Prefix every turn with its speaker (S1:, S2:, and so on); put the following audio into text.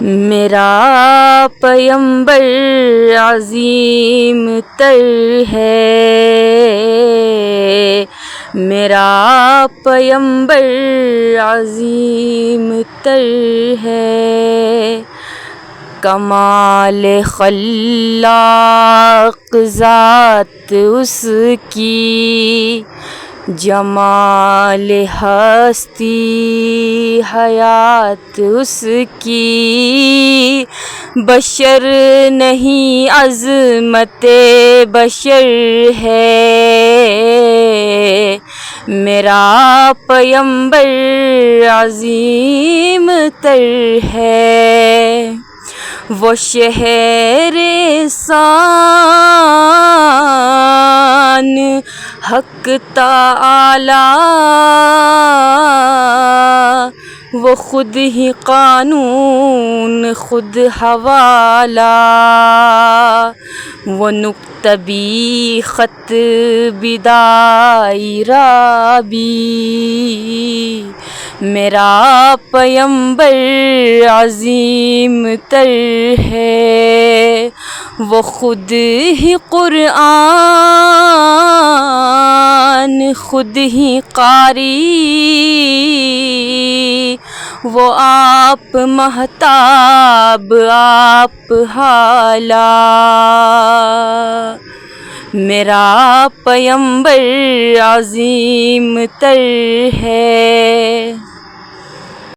S1: میرا پیمبر عظیم تر ہے، میرا پیمبر عظیم تر ہے، کمال خلاق ذات اس کی، جمال ہستی حیات اس کی، بشر نہیں عظمت بشر ہے، میرا پیمبر عظیم تر ہے، وہ شہر احسان حق تعالی، وہ خود ہی قانون خود حوالہ، وہ نکتہ بی خط بدائرہ بھی، میرا پیمبر عظیم تر ہے، وہ خود ہی قرآن خود ہی قاری، وہ آپ مہتاب آپ حالا، میرا پیمبر عظیم تر ہے۔